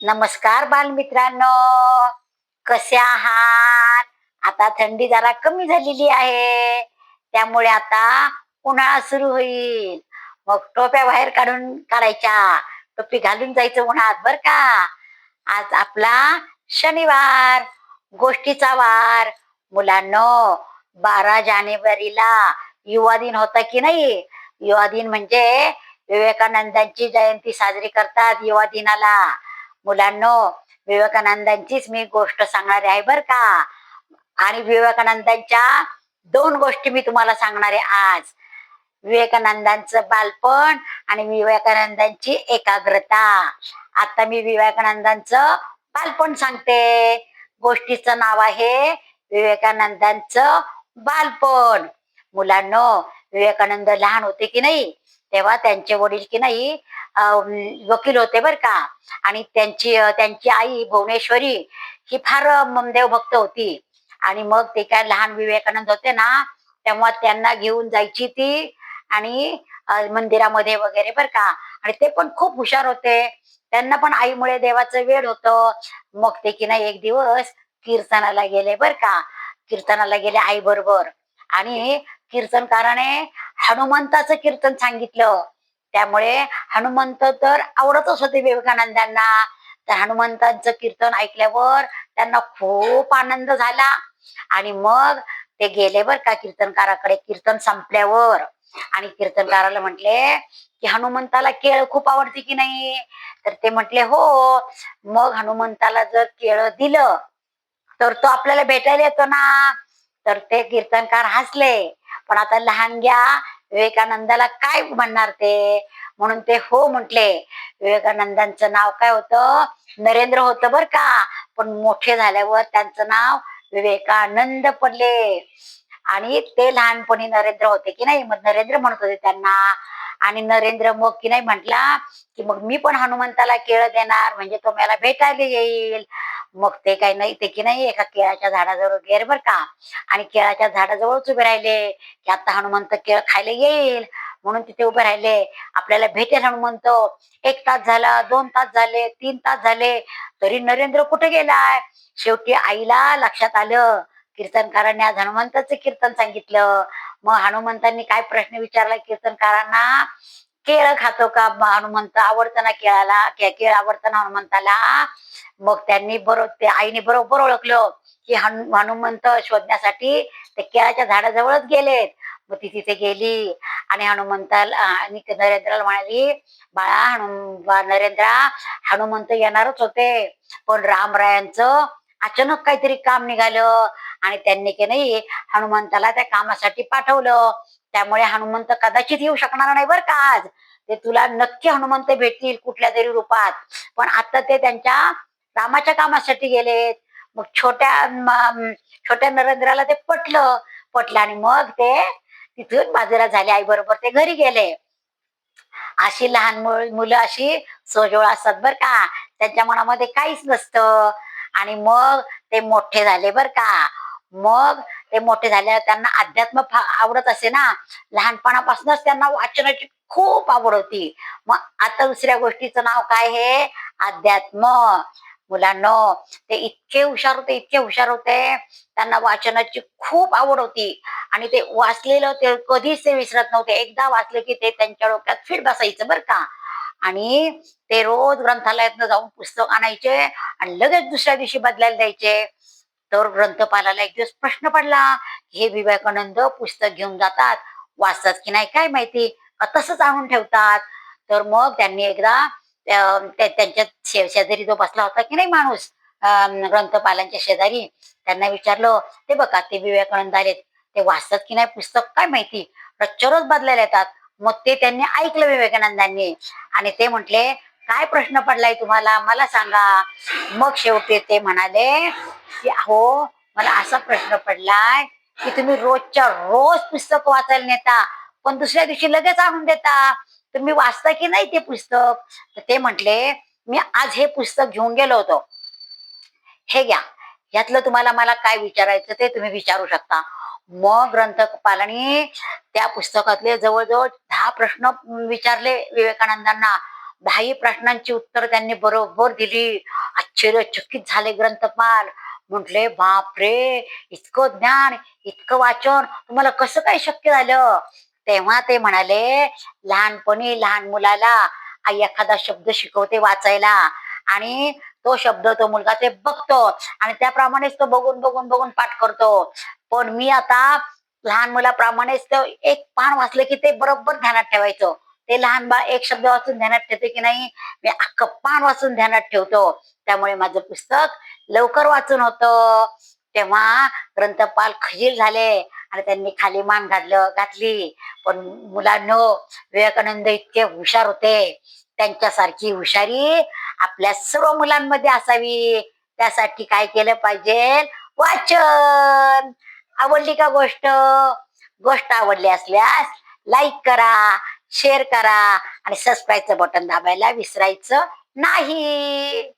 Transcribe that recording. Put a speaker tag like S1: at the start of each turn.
S1: नमस्कार बालमित्रांनो, कसे आहात? आता थंडी जरा कमी झालेली आहे. त्यामुळे आता उन्हाळा सुरू होईल. मग टोप्या बाहेर काढायच्या. टोपी घालून जायचं उन्हात बरं का. आज आपला शनिवार, गोष्टीचा वार. मुलांनो, 12 जानेवारीला युवा दिन होता की नाही? युवा दिन म्हणजे विवेकानंदांची जयंती साजरी करतात युवा दिनाला. मुलांनो, विवेकानंदांचीच मी गोष्ट सांगणार आहे बर का. आणि विवेकानंदांच्या 2 गोष्टी मी तुम्हाला सांगणार आहे आज. विवेकानंदांचं बालपण आणि विवेकानंदांची एकाग्रता. आता मी विवेकानंदांचं बालपण सांगते. गोष्टीचं नाव आहे विवेकानंदांचं बालपण. मुलांनो, विवेकानंद लहान होते की नाही, तेव्हा त्यांचे वडील की नाही वकील होते बर का. आणि त्यांची आई भुवनेश्वरी ही फार देवभक्त होती. आणि मग ते काय लहान विवेकानंद होते ना, तेव्हा त्यांना घेऊन जायची ती आणि मंदिरामध्ये वगैरे बर का. आणि ते पण खूप हुशार होते. त्यांना पण आईमुळे देवाचं वेड होतं. मग ते की नाही एक दिवस कीर्तनाला गेले बर का. कीर्तनाला गेले आई बरोबर. आणि कीर्तनकाराने हनुमंताचं कीर्तन सांगितलं. त्यामुळे हनुमंत तर आवडतच होते विवेकानंदांना. तर हनुमंतांचं कीर्तन ऐकल्यावर त्यांना खूप आनंद झाला. आणि मग ते गेले बर का कीर्तनकाराकडे कीर्तन संपल्यावर. आणि कीर्तनकाराला म्हटले की हनुमंताला केळ खूप आवडते की नाही? तर ते म्हटले हो. मग हनुमंताला जर केळं दिलं तर तो आपल्याला भेटायला येतो ना. तर ते कीर्तनकार हसले. पण आता लहानग्या विवेकानंदाला काय म्हणणार ते, म्हणून ते हो म्हटले. विवेकानंदांचं नाव काय होतं? नरेंद्र होतं बर का. पण मोठे झाल्यावर त्यांचं नाव विवेकानंद पडले. आणि ते लहानपणी नरेंद्र होते की नाही, मग नरेंद्र म्हणत होते त्यांना. आणि नरेंद्र मग की नाही म्हटला की मग मी पण हनुमंताला केळं देणार, म्हणजे तो मला भेटायला येईल. मग ते काही नाही, ते की नाही एका केळाच्या झाडाजवळ गेले बर का. आणि केळाच्या झाडाजवळच उभे राहिले की आता हनुमंत केळ खायला येईल, म्हणून तिथे उभे राहिले. आपल्याला भेटेल हनुमंत. 1 तास झाला, 2 तास झाले, 3 तास झाले, तरी नरेंद्र कुठे गेलाय? शेवटी आईला लक्षात आलं, कीर्तनकारांनी आज हनुमंताचं कीर्तन सांगितलं. मग हनुमंतांनी काय प्रश्न विचारला कीर्तनकारांना? केळ खातो का हनुमंत? आवडतं ना केळाला, केळ आवडतं ना हनुमंताला? मग त्यांनी ते आईने बरोबर ओळखलं की हनुमंत शोधण्यासाठी ते केळाच्या झाडाजवळच गेलेत. मग ती तिथे गेली आणि हनुमंताला आणि नरेंद्राला म्हणाली, बाळा नरेंद्रा, हनुमंत येणारच होते, पण रामरायांचं अचानक काहीतरी काम निघालं आणि त्यांनी की नाही हनुमंताला त्या कामासाठी पाठवलं. त्यामुळे हनुमंत कदाचित येऊ शकणार नाही बर का आज. ते तुला नक्की हनुमंत भेटतील कुठल्या तरी रूपात. पण आता ते त्यांच्या रामाच्या कामासाठी गेलेत. मग छोट्या नरेंद्राला ते पटलं आणि मग ते तिथून बाजूला झाले, आई बरोबर ते घरी गेले. अशी लहान मुलं अशी सोजवळ असतात बर का. त्यांच्या मनामध्ये काहीच नसतं. आणि मग ते मोठे झाले बर का. मग ते मोठे झाल्यावर त्यांना अध्यात्म आवडत असे ना. लहानपणापासूनच त्यांना वाचनाची खूप आवड होती. मग आता दुसऱ्या गोष्टीचं नाव काय आहे? अध्यात्म. मुलांनो, ते इतके हुशार होते. त्यांना वाचनाची खूप आवड होती. आणि ते वाचलेलं ते कधीच ते विसरत नव्हते. एकदा वाचलं की ते त्यांच्या डोक्यात फिट बसायचं बर का. आणि ते रोज ग्रंथालयातनं जाऊन पुस्तक आणायचे आणि लगेच दुसऱ्या दिवशी बदलायला द्यायचे. तर ग्रंथपालाला एक दिवस प्रश्न पडला, हे विवेकानंद पुस्तक घेऊन जातात, वाचतात की नाही काय माहिती, का तसंच आणून ठेवतात. तर मग त्यांनी एकदा त्यांच्या शेजारी जो बसला होता की नाही माणूस, ग्रंथपालांच्या शेजारी, त्यांना विचारलं, ते बघा ते विवेकानंद आलेत, ते वाचतात की नाही पुस्तक काय माहिती, रोजच्या बदलायला येतात. मग ते त्यांनी ऐकलं विवेकानंदांनी आणि ते म्हटले, काय प्रश्न पडलाय तुम्हाला मला सांगा. मग शेवटी ते म्हणाले की अहो, मला असा प्रश्न पडलाय की तुम्ही रोजच्या रोज पुस्तक वाचायला नेता, पण दुसऱ्या दिवशी लगेच आणून देता. तुम्ही वाचता की नाही ते पुस्तक? तर ते म्हटले, मी आज हे पुस्तक घेऊन गेलो होतो, हे घ्या, यातलं तुम्हाला मला काय विचारायचं ते तुम्ही विचारू शकता. मग ग्रंथपालाने त्या पुस्तकातले जवळजवळ 10 प्रश्न विचारले विवेकानंदांना. 10 प्रश्नांची उत्तर त्यांनी बरोबर दिली. आश्चर्यचकित झाले ग्रंथपाल. म्हटले, बापरे, इतकं ज्ञान, इतकं वाचन तुम्हाला कसं काय शक्य झालं? तेव्हा ते म्हणाले, लहानपणी लहान मुलाला आई एखादा शब्द शिकवते वाचायला, आणि तो शब्द तो मुलगा ते बघतो आणि त्याप्रमाणेच तो बघून बघून बघून पाठ करतो. पण मी आता लहान मुलाप्रमाणेच तो एक पान वाचलं की ते बरोबर ध्यानात ठेवायचं. ते लहान बाळ एक शब्द वाचून ध्यानात ठेवते की नाही, मी अख्खं पान वाचून ध्यानात ठेवतो. त्यामुळे माझं पुस्तक लवकर वाचून होतं. तेव्हा ग्रंथपाल खजील झाले आणि त्यांनी खाली मान घातली. पण मुलांनो, विवेकानंद इतके हुशार होते. त्यांच्यासारखी हुशारी आपल्या सर्व मुलांमध्ये असावी. त्यासाठी काय केलं पाहिजे? वाचन. आवडली का गोष्ट? गोष्ट आवडली असल्यास लाईक करा, शेअर करा आणि सबस्क्राईबचं बटन दाबायला विसरायचं नाही.